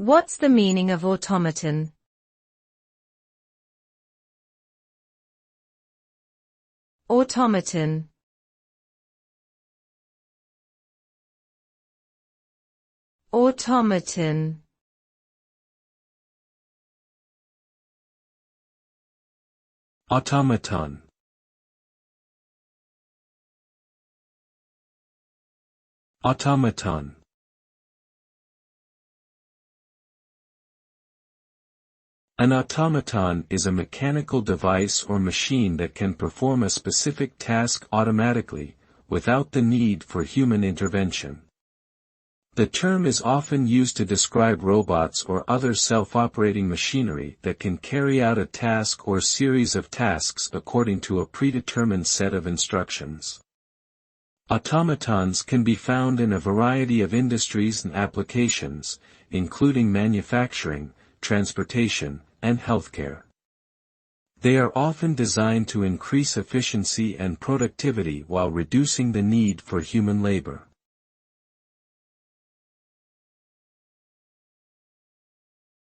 What's the meaning of automaton? Automaton. Automaton. Automaton. Automaton. An automaton is a mechanical device or machine that can perform a specific task automatically, without the need for human intervention. The term is often used to describe robots or other self-operating machinery that can carry out a task or series of tasks according to a predetermined set of instructions. Automatons can be found in a variety of industries and applications, including manufacturing, transportation, and healthcare. They are often designed to increase efficiency and productivity while reducing the need for human labor.